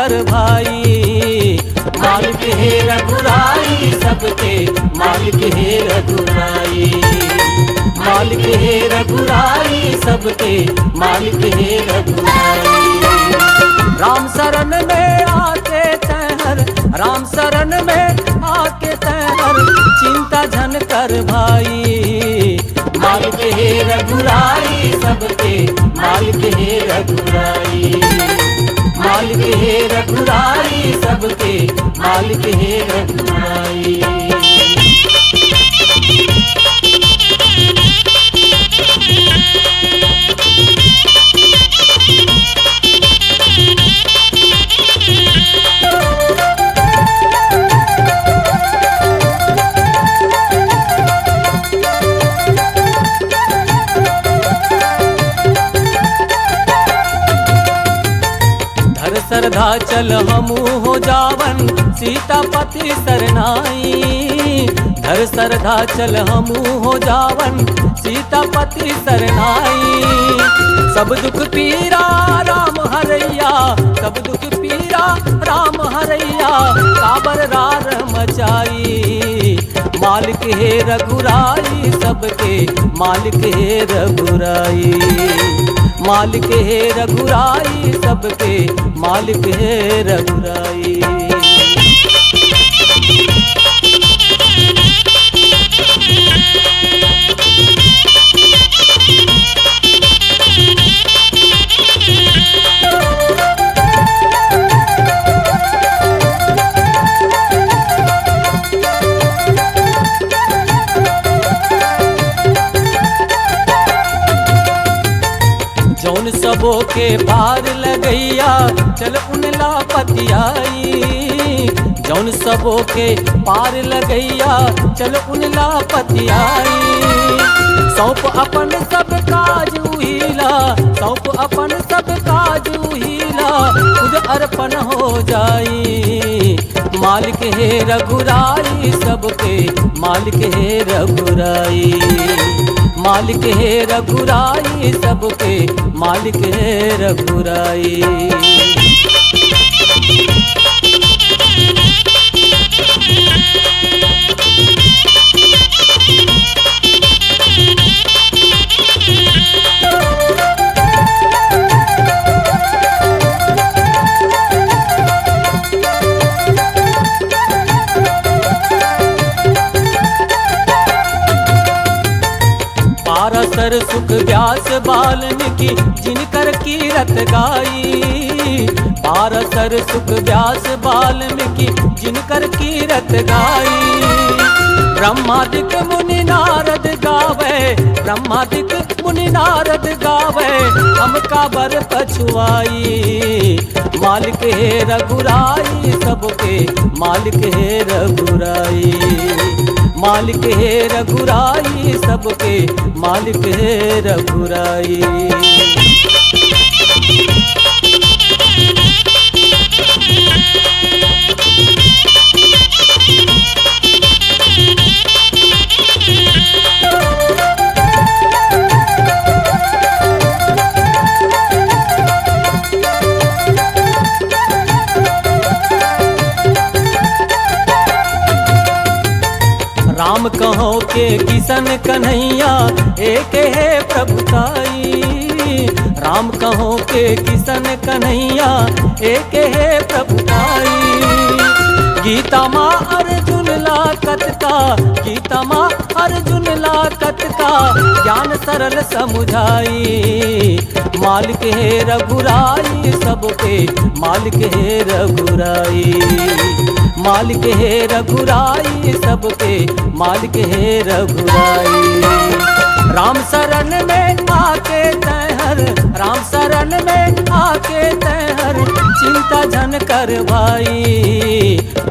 कर भाई। मालिक है रघुराई सबके मालिक है रघुराई। मालिक है रघुराई सबके मालिक है रघुराई। राम शरण में आके तैहर, राम शरण में आके तैहर चिंता झन कर भाई। मालिक है रघुराई सबके मालिक है रघुराई। मालिक है रघुराई सबके मालिक है रघुराई। श्रद्धा चल हमू हो जावन सीतापति सरनाई। धर श्रद्धा चल हमू हो जावन सीतापति सरनाई। सब दुख पीरा राम हरैया, सब दुख पीरा राम हरैया काबर रार मचाई। मालिक है रघुराई सबके मालिक है रघुराई। मालिक है रघुराई सबके मालिक है रघुराई। जौन सबो के पार लगैया चल उनला पतियाई। जौन सबो के पार लगैया चल उनला पतियाई। सौंप अपन सब काज उहीला, सौंप अपन सब काज उहीला खुद अर्पण हो जाई। मालिक है रघुराई सबके मालिक है रघुराई। मालिक है रघुराई सबके मालिक है रघुराई। पारसर सुख व्यास वाल्मीकि जिनकर कीरत गाई। पारसर सुख व्यास वाल्मीकि जिनकर कीरत गाई। ब्रह्मादिक मुनि नारद गावे, ब्रह्मादिक मुनि नारद गावे हम काबर पछुआई। मालिक है रघुराई सबके मालिक है रघुराई। मालिक है रघुराई सबके मालिक है रघुराई। राम कहो के किशन कन्हैया एक है प्रभुताई। राम कहो के किशन कन्हैया एक है प्रभुताई। गीता माँ अर्जुन लाकत का, गीता माँ अर्जुन लाकत का ज्ञान सरल समुझाई। मालिक है रघुराई सबके मालिक है रघुराई। मालिक है रघुराई सबके मालिक है रघुराई। राम शरण में आके तैहर, राम शरण में आके तैहर चिंता झन कर भाई।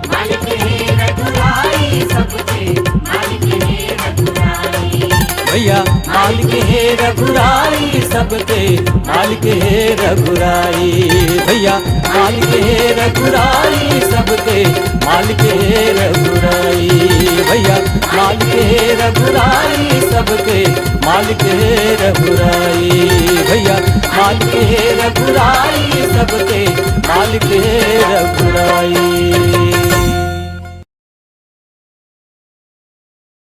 मालिक है रघुराई सबके मालिक है रघुराई। भैया मालिक है रघुराई सबके मालिक है रघुराई। भैया मालिक है रघुराई सबके मालिक है रघुराई। भैया मालिक है रघुराई सबके मालिक है रघुराई।